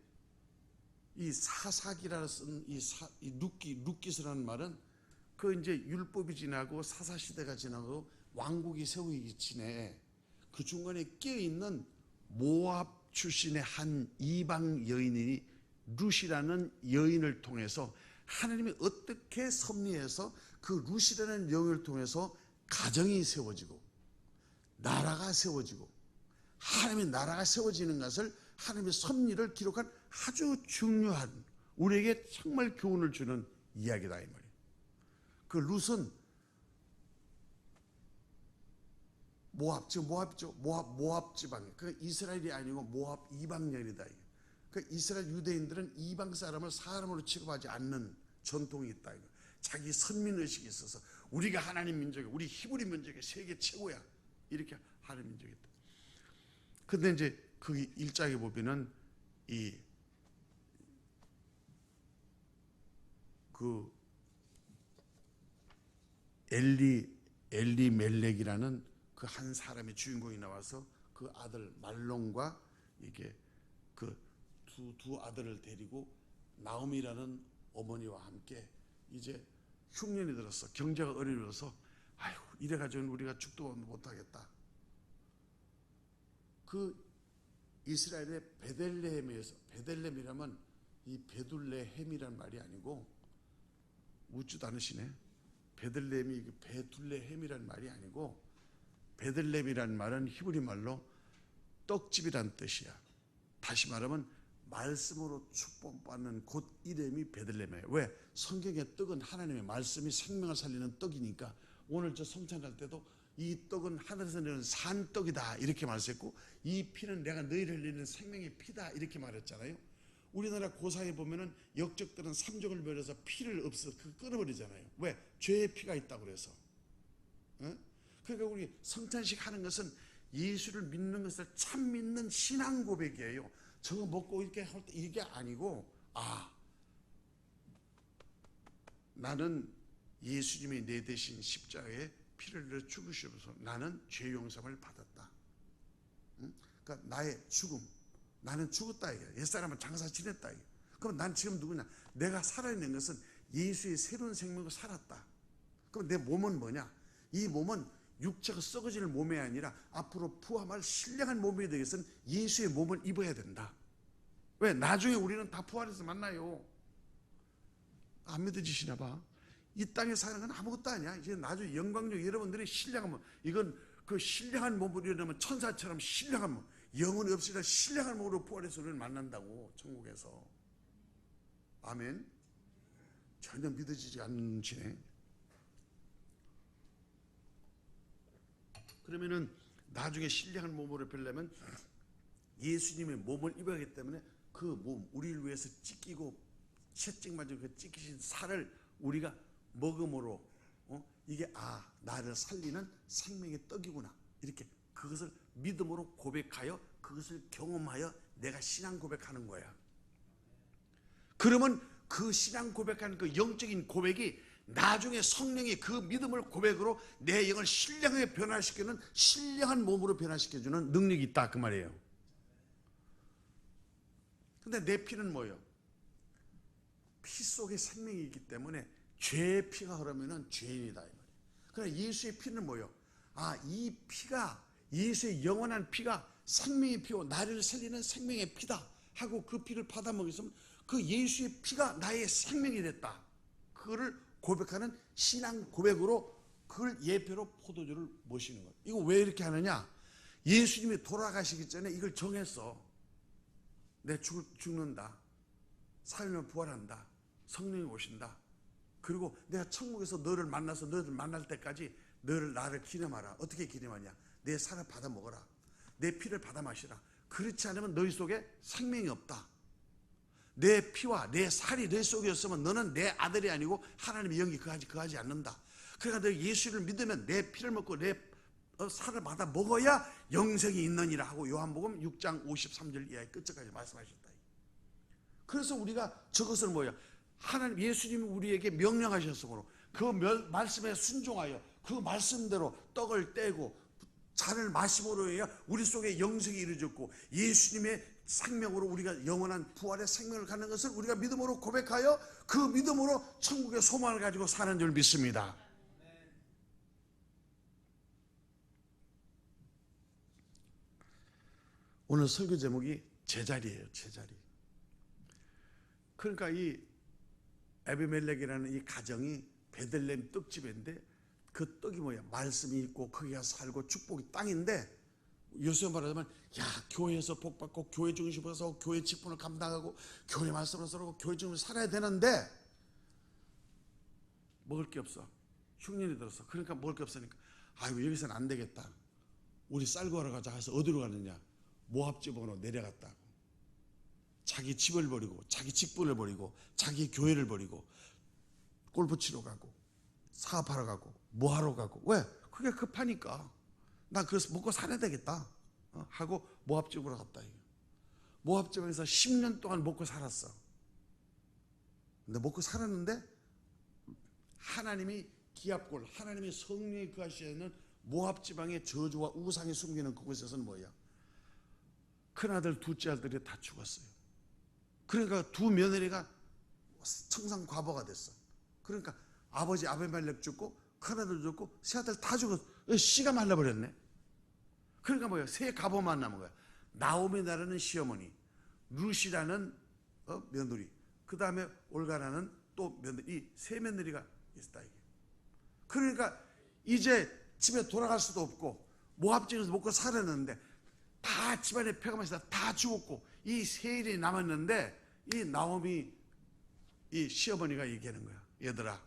이 사사기라는 쓴 이 룻기스라는 말은 그 이제 율법이 지나고 사사 시대가 지나고 왕국이 세우기 전에 그 중간에 끼어 있는 모압 출신의 한 이방 여인이 룻이라는 여인을 통해서 하나님이 어떻게 섭리해서 그 룻이라는 여인을 통해서 가정이 세워지고 나라가 세워지고 하나님의 나라가 세워지는 것을 하나님의 섭리를 기록한 아주 중요한 우리에게 정말 교훈을 주는 이야기다 이 말이에요. 그 룻은 모압 지방, 그 이스라엘이 아니고 모압 이방 여인이다. 그 이스라엘 유대인들은 이방 사람을 사람으로 취급하지 않는 전통이 있다. 자기 선민 의식이 있어서 우리가 하나님 민족이, 우리 히브리 민족이 세계 최고야 이렇게 하는 민족이 있다. 근데 이제 그 1장에 보면은 그 엘리멜렉이라는 그 한 사람의 주인공이 나와서 그 아들 말론과 이게 그 두 아들을 데리고 나오미라는 어머니와 함께 이제 흉년이 들었어. 경제가 어려워서 아이고 이래가지고는 우리가 죽도 못하겠다. 그 이스라엘의 베들레헴에서, 베들레헴이라면 이 베둘레헴이란 말이 아니고 묻지도 않으시네. 베들레헴이 베둘레헴이란 말이 아니고 베들레헴이란 말은 히브리 말로 떡집이란 뜻이야. 다시 말하면 말씀으로 축복받는 곳 이름이 베들레헴이에요. 왜? 성경의 떡은 하나님의 말씀이 생명을 살리는 떡이니까 오늘 저 성찬할 때도 이 떡은 하늘에서 내려온 산떡이다 이렇게 말했고 이 피는 내가 너희를 흘리는 생명의 피다 이렇게 말했잖아요. 우리나라 고사에 보면은 역적들은 삼족을 멸해서 피를 끊어버리잖아요. 왜? 죄의 피가 있다고 그래서. 그러니까 우리 성찬식 하는 것은 예수를 믿는 것을 참 믿는 신앙 고백이에요. 저거 먹고 이렇게 할 때 이게 아니고 나는 예수님이 내 대신 십자가에 피를 흘려 죽으셔서 나는 죄 용서를 받았다. 그러니까 나의 죽음, 나는 죽었다 이게. 옛사람은 장사 지냈다 이게. 그럼 난 지금 누구냐? 내가 살아있는 것은 예수의 새로운 생명으로 살았다. 그럼 내 몸은 뭐냐? 이 몸은 육체가 썩어질 몸이 아니라 앞으로 부활할 신령한 몸이 되기 위해서는 예수의 몸을 입어야 된다. 왜? 나중에 우리는 다 부활해서 만나요. 안 믿어지시나 봐. 이 땅에 사는 건 아무것도 아니야. 이제 나중에 영광적 여러분들이 신령한 몸, 이건 그 신령한 몸으로 일어나면 천사처럼 신령한 몸, 영혼이 없으나 신령한 몸으로 부활해서 우리를 만난다고 천국에서. 아멘. 전혀 믿어지지 않으시네. 그러면은 나중에 신령한 몸으로 뵈려면 예수님의 몸을 입어야 하기 때문에 그 몸, 우리를 위해서 찢기고 채찍 맞은 그 찢기신 살을 우리가 먹음으로 이게 나를 살리는 생명의 떡이구나, 이렇게 그것을 믿음으로 고백하여 그것을 경험하여 내가 신앙 고백하는 거야. 그러면 그 신앙 고백하는 그 영적인 고백이 나중에 성령이 그 믿음을 고백으로 내 영을 신령하게 변화시키는, 신령한 몸으로 변화시켜주는 능력이 있다, 그 말이에요. 근데 내 피는 뭐예요? 피 속에 생명이 있기 때문에 죄의 피가 흐르면 죄인이다, 이 말이에요. 그러나 예수의 피는 뭐예요? 이 피가, 예수의 영원한 피가 생명의 피요 나를 살리는 생명의 피다 하고 그 피를 받아 먹였으면 그 예수의 피가 나의 생명이 됐다, 그거를 고백하는 신앙 고백으로 그걸 예표로 포도주를 모시는 거예요. 이거 왜 이렇게 하느냐? 예수님이 돌아가시기 전에 이걸 정했어. 내 죽는다, 살면 부활한다, 성령이 오신다, 그리고 내가 천국에서 너를 만나서 너를 만날 때까지 나를 기념하라. 어떻게 기념하냐? 내 살을 받아 먹어라, 내 피를 받아 마시라. 그렇지 않으면 너희 속에 생명이 없다. 내 피와 내 살이 내 속이었으면 너는 내 아들이 아니고 하나님의 영이 거하지 않는다. 그러니까 너 예수를 믿으면 내 피를 먹고 내 살을 받아 먹어야 영생이 있느니라 하고 요한복음 6장 53절 이하의 끝까지 말씀하셨다. 그래서 우리가 저것을 뭐야? 하나님 예수님이 우리에게 명령하셨으므로 그 말씀에 순종하여 그 말씀대로 떡을 떼고 잔을 마심으로 해야 우리 속에 영생이 이루어졌고 예수님의 생명으로 우리가 영원한 부활의 생명을 갖는 것을 우리가 믿음으로 고백하여 그 믿음으로 천국의 소망을 가지고 사는 줄 믿습니다. 오늘 설교 제목이 제자리예요, 제자리. 그러니까 이 에비멜렉이라는 이 가정이 베들레헴 떡집인데 그 떡이 뭐야? 말씀이 있고 거기가 살고 축복이 땅인데, 요새 말하자면 교회에서 복받고 교회 중심으로 서고 교회 직분을 감당하고 교회 말씀을 서고 교회 중심으로 살아야 되는데 먹을 게 없어. 흉년이 들었어. 그러니까 먹을 게 없으니까 여기서는 안 되겠다, 우리 쌀 구하러 가자 해서 어디로 가느냐? 모압 지방으로 내려갔다고. 자기 집을 버리고 자기 직분을 버리고 자기 교회를 버리고 골프 치러 가고 사업하러 가고 뭐하러 가고. 왜? 그게 급하니까. 나 그래서 먹고 살아야 되겠다 하고 모압 지방으로 갔다. 모압 지방에서 10년 동안 먹고 살았어. 근데 먹고 살았는데 하나님이 기압골, 하나님의 성령이 거하시는 모압 지방의 저주와 우상이 숨기는 그곳에서는 뭐야? 큰아들 둘째 아들이 다 죽었어요. 그러니까 두 며느리가 청산 과부가 됐어. 그러니까 아버지 아비멜렉 죽고 큰아들 죽고 새아들 다 죽었어. 씨가 말라버렸네. 그러니까 뭐야? 세 가보만 남은 거야. 나오미라는 시어머니, 룻이라는 며느리, 그 다음에 올가라는 또 며느리, 이 세 며느리가 있다 이게. 그러니까 이제 집에 돌아갈 수도 없고 모압 지역에서 먹고 살았는데 다 집안에 폐가 마시다 다 죽었고 이 세 일이 남았는데 이 나오미 이 시어머니가 얘기하는 거야. 얘들아,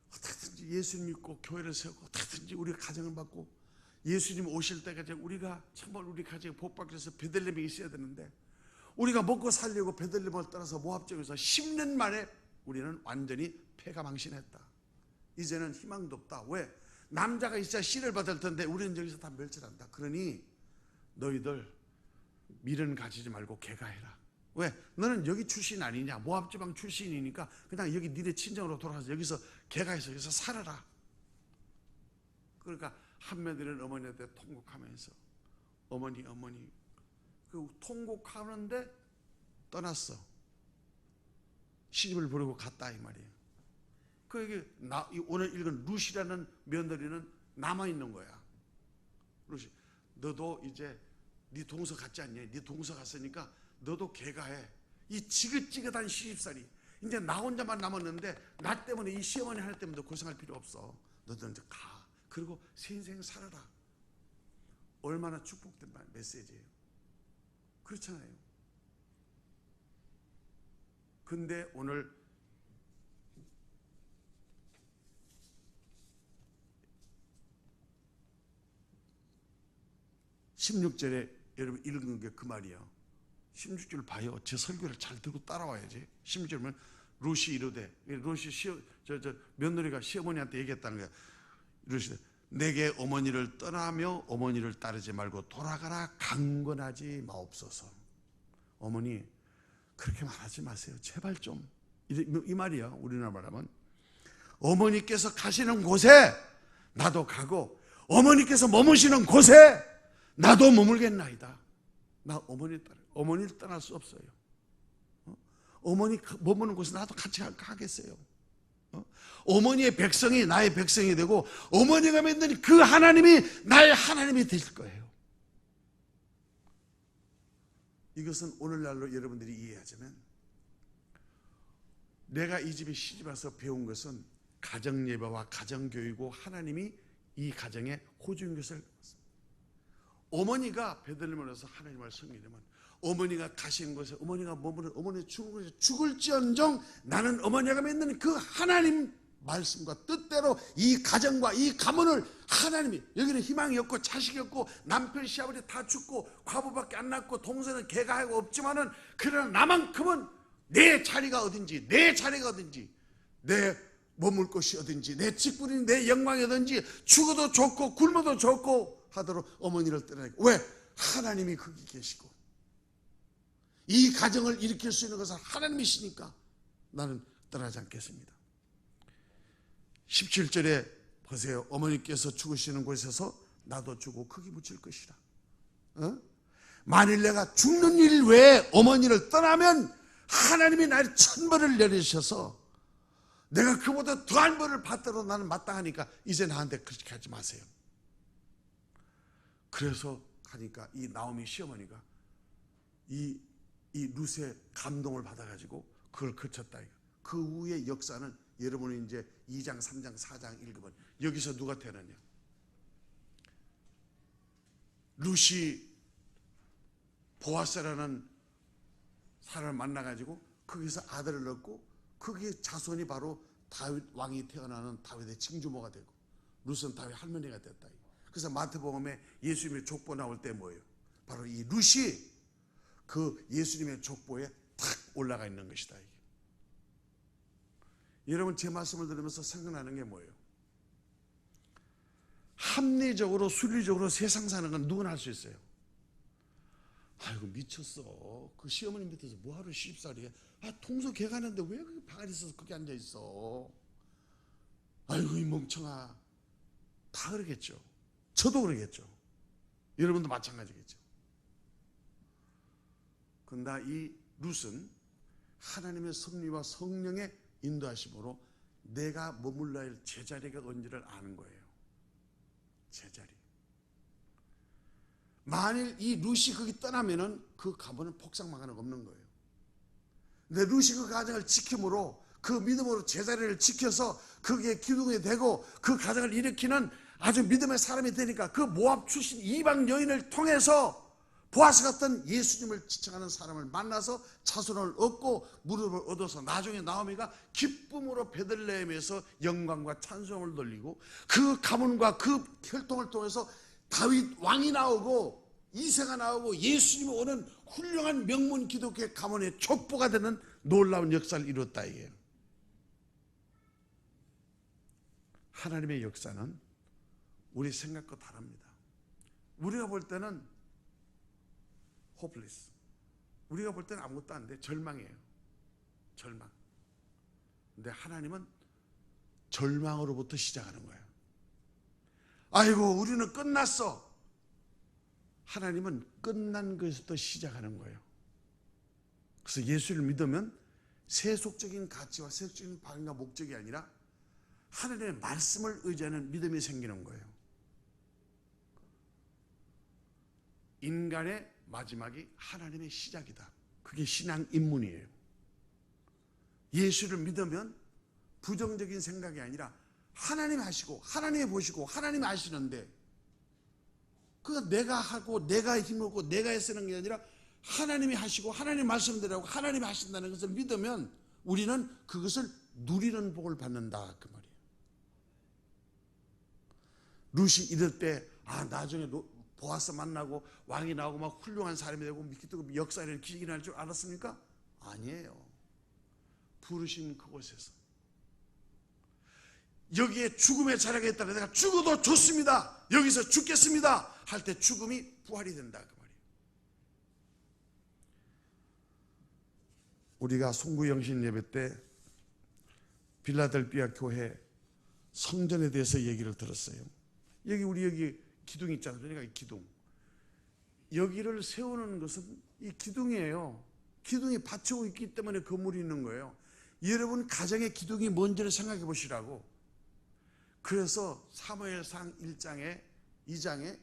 어떻게든지 예수 믿고 교회를 세우고 어떻게든지 우리가 가정을 받고 예수님 오실 때까지 우리가 정말 우리 가정에 복받기 위해서 베들레헴에 있어야 되는데 우리가 먹고 살려고 베들레헴을 떠나서 모압 지역에서 10년 만에 우리는 완전히 폐가 망신했다. 이제는 희망도 없다. 왜? 남자가 있어야 씨를 받을 텐데 우리는 여기서 다 멸절한다. 그러니 너희들 미련 가지지 말고 개가해라. 왜? 너는 여기 출신 아니냐? 모압 지방 출신이니까 그냥 여기 니네 친정으로 돌아가서 여기서 개가해서 여기서 살아라. 그러니까 한 며느리는 어머니한테 통곡하면서 어머니 그 통곡하는데 떠났어. 시집을 버리고 갔다 이 말이에요. 그 이게 오늘 읽은 룻이라는 며느리는 남아 있는 거야. 룻이, 너도 이제 네 동서 갔지 않냐? 네 동서 갔으니까 너도 개가해. 이 지긋지긋한 시집살이 이제 나 혼자만 남았는데 나 때문에 이 시어머니 하나 때문에 고생할 필요 없어. 너도 이제 가. 그리고 새 인생 살아라. 얼마나 축복된 메시지예요. 그렇잖아요. 근데 오늘 16절에 여러분 읽은 게 그 말이에요. 16절 봐요. 제 설교를 잘 듣고 따라와야지. 16절은 룻이 이르되, 룻이 며느리가 시어머니한테 얘기했다는 거야. 룻이 내게 어머니를 떠나며 어머니를 따르지 말고 돌아가라 강권하지 마옵소서. 어머니 그렇게 말하지 마세요. 제발 좀. 이 말이야. 우리나라 말하면 어머니께서 가시는 곳에 나도 가고 어머니께서 머무시는 곳에 나도 머물겠나이다. 나 어머니를 떠날 수 없어요. 어머니 머무는 곳에 나도 같이 가겠어요. 어머니의 백성이 나의 백성이 되고 어머니가 믿는 그 하나님이 나의 하나님이 되실 거예요. 이것은 오늘날로 여러분들이 이해하자면, 내가 이 집에 시집 와서 배운 것은 가정예배와 가정교육이고 하나님이 이 가정에 호주인 것을, 어머니가 베들레헴에 와서 하나님을 섬기려면 어머니가 가신 곳에 어머니가 머무는 어머니 죽은 곳에 죽을지언정 나는 어머니가 믿는 그 하나님 말씀과 뜻대로 이 가정과 이 가문을 하나님이, 여기는 희망이 없고 자식이 없고 남편 시아버지 다 죽고 과부밖에 안 낳고 동생은 개가 하고 없지만은 그러나 나만큼은 내 자리가 어딘지 내 머물 곳이 어딘지 내 직분이 내 영광이 어딘지 죽어도 좋고 굶어도 좋고 하도록 어머니를 떠나니까. 왜? 하나님이 거기 계시고 이 가정을 일으킬 수 있는 것은 하나님이시니까 나는 떠나지 않겠습니다. 17절에 보세요. 어머니께서 죽으시는 곳에서 나도 죽고 거기 묻힐 것이라. 만일 내가 죽는 일 외에 어머니를 떠나면 하나님이 나의 천벌을 내리셔서 내가 그보다 더한 벌을 받도록 나는 마땅하니까 이제 나한테 그렇게 하지 마세요. 그래서 하니까 이 나오미 시어머니가 이 룻의 감동을 받아가지고 그걸 거쳤다. 그 후의 역사는 여러분이 이제 2장, 3장, 4장 읽으면 여기서 누가 태어났냐? 룻이 보아스라는 사람을 만나가지고 거기서 아들을 얻고 거기에 자손이 바로 다윗 왕이 태어나는 다윗의 징주모가 되고 룻은 다윗 할머니가 됐다. 그래서 마태복음에 예수님의 족보 나올 때 뭐예요? 바로 이 룻이 그 예수님의 족보에 탁 올라가 있는 것이다. 이게. 여러분 제 말씀을 들으면서 생각나는 게 뭐예요? 합리적으로 순리적으로 세상 사는 건 누구나 할 수 있어요. 아이고 미쳤어. 그 시어머니 밑에서 뭐하러 시집살이해. 통소 개 가는데 왜 그렇게 바가지 써서 거기 앉아있어. 아이고 이 멍청아. 다 그러겠죠. 저도 그러겠죠. 여러분도 마찬가지겠죠. 그런데 이 룻은 하나님의 섭리와 성령의 인도하심으로 내가 머물러야 할 제자리가 언제를 아는 거예요. 제자리. 만일 이 룻이 거기 떠나면은 그 가문은 폭삭망하는 거 없는 거예요. 근데 룻이 그 가정을 지킴으로 그 믿음으로 제자리를 지켜서 거기에 기둥이 되고 그 가정을 일으키는 아주 믿음의 사람이 되니까 그 모압 출신 이방 여인을 통해서 보아스 같은 예수님을 지칭하는 사람을 만나서 자손을 얻고 무릎을 얻어서 나중에 나오미가 기쁨으로 베들레헴에서 영광과 찬송을 돌리고 그 가문과 그 혈통을 통해서 다윗 왕이 나오고 이세가 나오고 예수님이 오는 훌륭한 명문 기독교의 가문의 족보가 되는 놀라운 역사를 이뤘다 이게요. 하나님의 역사는 우리 생각과 다릅니다. 우리가 볼 때는 hopeless. 우리가 볼 때는 아무것도 안 돼. 절망이에요. 절망. 근데 하나님은 절망으로부터 시작하는 거예요. 아이고 우리는 끝났어. 하나님은 끝난 것부터 시작하는 거예요. 그래서 예수를 믿으면 세속적인 가치와 세속적인 방향과 목적이 아니라 하나님의 말씀을 의지하는 믿음이 생기는 거예요. 인간의 마지막이 하나님의 시작이다. 그게 신앙 입문이에요. 예수를 믿으면 부정적인 생각이 아니라 하나님이 하시고 하나님이 보시고 하나님이 아시는데 그거 내가 하고 내가 힘없고 내가 쓰는 게 아니라 하나님이 하시고 하나님 말씀대로 하고 하나님이 하신다는 것을 믿으면 우리는 그것을 누리는 복을 받는다 그 말이에요. 룻이 이럴 때 나중에 보아스 만나고 왕이 나오고 막 훌륭한 사람이 되고 믿기도 역사 이런 기적이 날 줄 알았습니까? 아니에요. 부르신 그곳에서 여기에 죽음의 자리가 있다면 내가 죽어도 좋습니다, 여기서 죽겠습니다 할 때 죽음이 부활이 된다 그 말이에요. 우리가 송구영신 예배 때 빌라델피아 교회 성전에 대해서 얘기를 들었어요. 여기 기둥 있잖아요. 그러니까 이 기둥, 여기를 세우는 것은 이 기둥이에요. 기둥이 받치고 있기 때문에 건물이 있는 거예요. 여러분 가정의 기둥이 뭔지를 생각해 보시라고. 그래서 사무엘상 1장에 2장에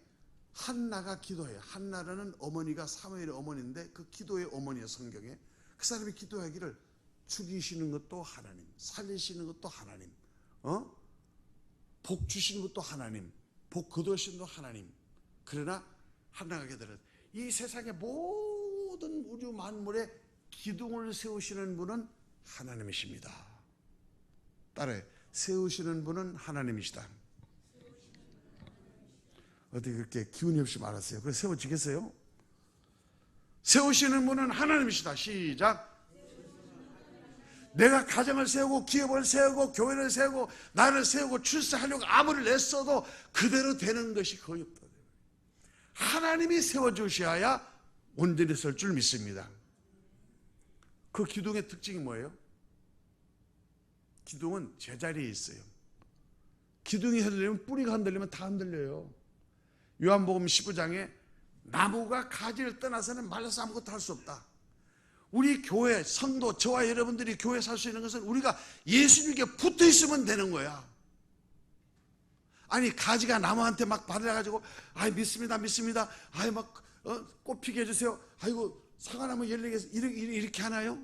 한나가 기도해요. 한나라는 어머니가 사무엘의 어머니인데 그 기도의 어머니예요. 성경에 그 사람이 기도하기를 죽이시는 것도 하나님, 살리시는 것도 하나님, 복 주시는 것도 하나님, 복 거두시는 것도 하나님. 그러나 한나가 기도를, 이 세상의 모든 우주 만물에 기둥을 세우시는 분은 하나님이십니다. 따라해, 세우시는 분은 하나님이시다. 어떻게 그렇게 기운이 없이 말았어요? 그래서 세워지겠어요? 세우시는 분은 하나님이시다. 시작. 내가 가정을 세우고 기업을 세우고 교회를 세우고 나를 세우고 출세하려고 아무리 애써도 그대로 되는 것이 거의 없다. 하나님이 세워주셔야 온전히 설 줄 믿습니다. 그 기둥의 특징이 뭐예요? 기둥은 제자리에 있어요. 기둥이 흔들리면 뿌리가 흔들리면 다 흔들려요. 요한복음 15장에 나무가 가지를 떠나서는 말라서 아무것도 할 수 없다. 우리 교회 성도, 저와 여러분들이 교회 살 수 있는 것은 우리가 예수님께 붙어 있으면 되는 거야. 아니 가지가 나무한테 막 발라가지고 아이 믿습니다 믿습니다 아이 막 꽃 피게 해주세요, 아이고 사과나무 열리게 해서 이렇게 하나요?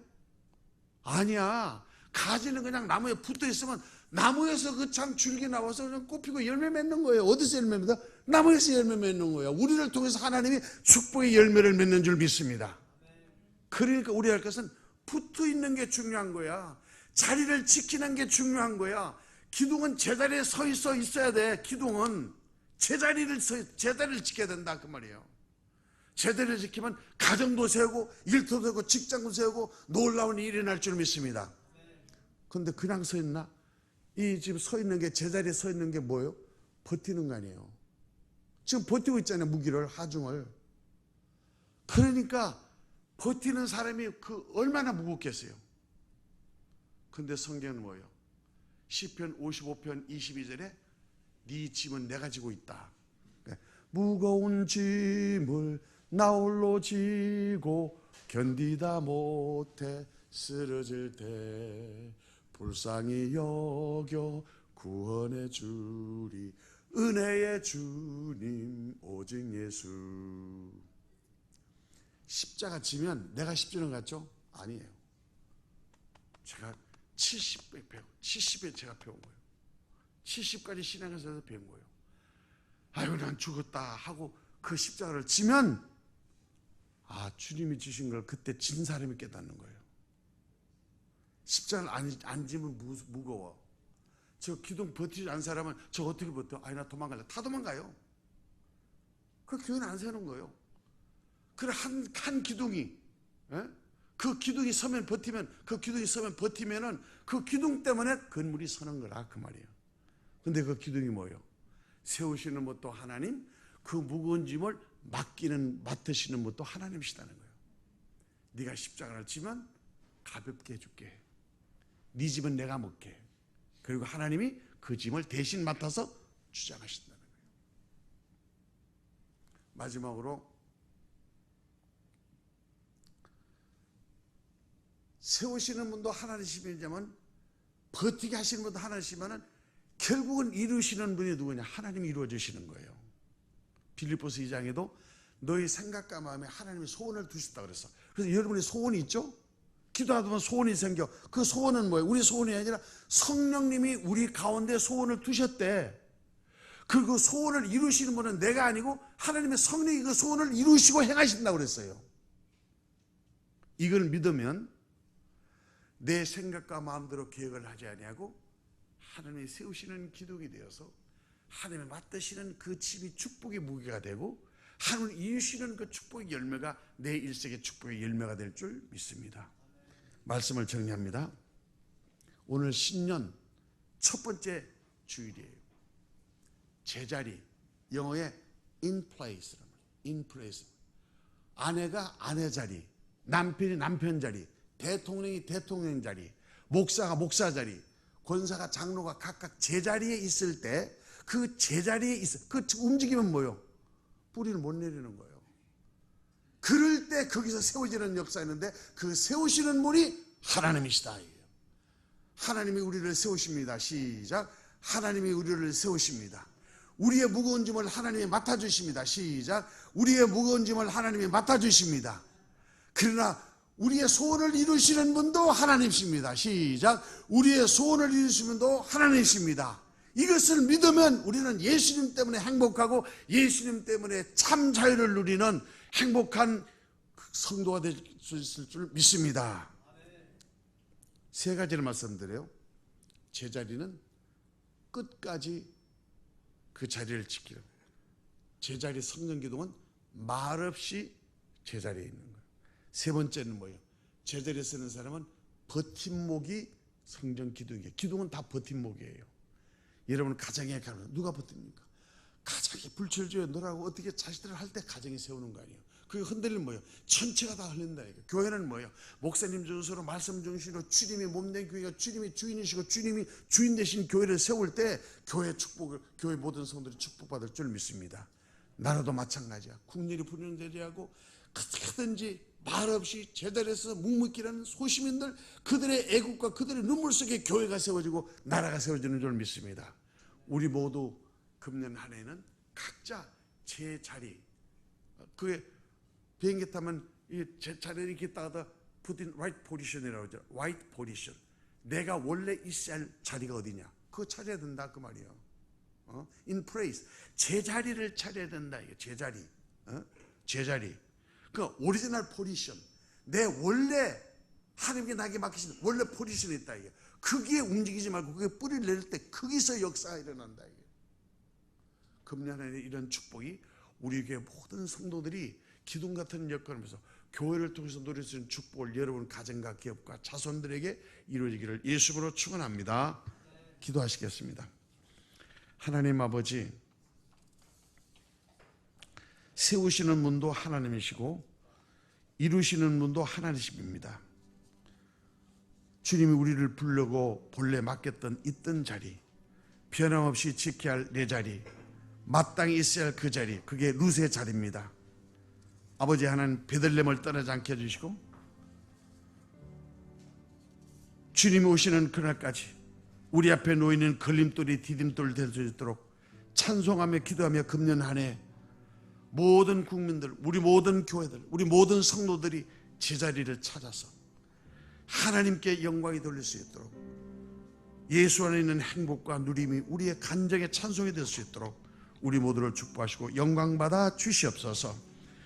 아니야. 가지는 그냥 나무에 붙어 있으면 나무에서 그 참 줄기 나와서 그냥 꽃 피고 열매 맺는 거예요. 어디서 열매 맺다? 나무에서 열매 맺는 거예요. 우리를 통해서 하나님이 축복의 열매를 맺는 줄 믿습니다. 그러니까 우리 할 것은 붙어 있는 게 중요한 거야. 자리를 지키는 게 중요한 거야. 기둥은 제자리에 서 있어야 돼. 기둥은 제자리를 지켜야 된다 그 말이에요. 제자리를 지키면 가정도 세우고 일터도 세우고 직장도 세우고 놀라운 일이 일어날 줄 믿습니다. 그런데 그냥 서 있나? 이 지금 서 있는 게, 제자리에 서 있는 게 뭐예요? 버티는 거 아니에요. 지금 버티고 있잖아요. 무기를, 하중을. 그러니까 버티는 사람이 얼마나 무겁겠어요. 근데 성경은 뭐예요? 시편 55편 22절에 네 짐은 내가 지고 있다. 무거운 짐을 나 홀로 지고 견디다 못해 쓰러질 때 불쌍히 여겨 구원해 주리 은혜의 주님 오직 예수. 십자가 지면 내가 십자가 같죠? 아니에요. 제가 70배 제가 배운 거예요. 70까지 신앙에서 배운 거예요. 아유 난 죽었다 하고 그 십자가를 지면 주님이 주신 걸 그때 진 사람이 깨닫는 거예요. 십자가를 안 지면 무거워. 저 기둥 버티지 않은 사람은 저 어떻게 버텨? 나 도망갈래. 다 도망가요. 그 교회는 안 세우는 거예요. 그래 한 기둥이, 그 기둥이 서면 버티면, 그 기둥이 서면 버티면은 그 기둥 때문에 건물이 서는 거라 그 말이에요. 근데 그 기둥이 뭐예요? 세우시는 것도 하나님, 그 무거운 짐을 맡으시는 것도 하나님이시다는 거예요. 네가 십자가를 지면 가볍게 해줄게. 네 짐은 내가 먹게. 그리고 하나님이 그 짐을 대신 맡아서 주장하신다는 거예요. 마지막으로 세우시는 분도 하나님이시면, 버티게 하시는 분도 하나님이시면 결국은 이루시는 분이 누구냐? 하나님이 이루어주시는 거예요. 빌립보서 2장에도 너희 생각과 마음에 하나님이 소원을 두셨다 그랬어. 그래서 여러분의 소원이 있죠? 기도하다 보면 소원이 생겨. 그 소원은 뭐예요? 우리 소원이 아니라 성령님이 우리 가운데 소원을 두셨대. 그 소원을 이루시는 분은 내가 아니고 하나님의 성령이 그 소원을 이루시고 행하신다고 그랬어요. 이걸 믿으면 내 생각과 마음대로 계획을 하지 아니하고 하나님이 세우시는 기둥이 되어서 하나님이 맡으시는 그 짐이 축복의 무게가 되고 하나님 이루시는 그 축복의 열매가 내 일생의 축복의 열매가 될 줄 믿습니다. 말씀을 정리합니다. 오늘 신년 첫 번째 주일이에요. 제자리, 영어에 in place, in place. 아내가 아내 자리, 남편이 남편 자리, 대통령이 대통령 자리, 목사가 목사 자리, 권사가 장로가 각각 제자리에 있을 때 그 제자리에 있어. 그 움직이면 뭐요? 뿌리를 못 내리는 거예요. 그럴 때 거기서 세워지는 역사였는데 그 세우시는 분이 하나님이시다. 하나님이 우리를 세우십니다. 시작. 하나님이 우리를 세우십니다. 우리의 무거운 짐을 하나님이 맡아주십니다. 시작. 우리의 무거운 짐을 하나님이 맡아주십니다. 그러나 우리의 소원을 이루시는 분도 하나님이십니다. 시작. 우리의 소원을 이루시는 분도 하나님이십니다. 이것을 믿으면 우리는 예수님 때문에 행복하고 예수님 때문에 참 자유를 누리는 행복한 성도가 될 수 있을 줄 믿습니다. 세 가지를 말씀드려요. 제자리는 끝까지 그 자리를 지키는 거예요. 제자리 성령기둥은 말없이 제자리에 있는 거예요. 세 번째는 뭐예요? 제자리에 서는 사람은 버팀목이 성전기둥이에요. 기둥은 다 버팀목이에요. 여러분 가정에 가면 누가 버팁니까? 가정이 불철주야 너라고 어떻게 자식들을 할 때 가정이 세우는 거 아니에요. 그게 흔들리면 뭐예요? 전체가 다 흘린다. 교회는 뭐예요? 목사님 중심으로 말씀 중심으로 주님이 몸된 교회가 주님이 주인이시고 주님이 주인 되신 교회를 세울 때 교회 축복을, 교회 모든 성도들이 축복받을 줄 믿습니다. 나라도 마찬가지야. 국률이 불륜대리하고 어떻게든지 말없이 제자리에서 묵묵히라는 소시민들, 그들의 애국과 그들의 눈물 속에 교회가 세워지고 나라가 세워지는 줄 믿습니다. 우리 모두 금년 한 해는 각자 제 자리, 그게 비행기 타면 제 자리를 이렇게 있다가 put in right position이라고 하죠. right position. 내가 원래 있어야 할 자리가 어디냐? 그거 찾아야 된다 그 말이에요. in place. 제 자리를 찾아야 된다. 제 자리. 제 자리. 그 오리지널 포지션. 내 원래 하나님께 나에게 맡기신 원래 포지션이 있다. 이게. 거기에 움직이지 말고 그게 뿌리를 내릴 때 거기서 역사가 일어난다. 이게. 금년 안에 이런 축복이 우리 교회 모든 성도들이 기둥 같은 역할을 하면서 교회를 통해서 누릴 수 있는 축복을 여러분 가정과 기업과 자손들에게 이루어지기를 예수로 축원합니다. 기도하시겠습니다. 하나님 아버지, 세우시는 분도 하나님이시고 이루시는 분도 하나님이십니다. 주님이 우리를 부르고 본래 맡겼던 있던 자리, 변함없이 지켜야 할 내 자리, 마땅히 있어야 할 그 자리, 그게 룻의 자리입니다. 아버지 하나님, 베들레헴을 떠나지 않게 해주시고 주님이 오시는 그날까지 우리 앞에 놓이는 걸림돌이 디딤돌 될 수 있도록 찬송하며 기도하며 금년 한 해 모든 국민들, 우리 모든 교회들, 우리 모든 성도들이 제자리를 찾아서 하나님께 영광이 돌릴 수 있도록 예수 안에 있는 행복과 누림이 우리의 간정의 찬송이 될 수 있도록 우리 모두를 축복하시고 영광받아 주시옵소서.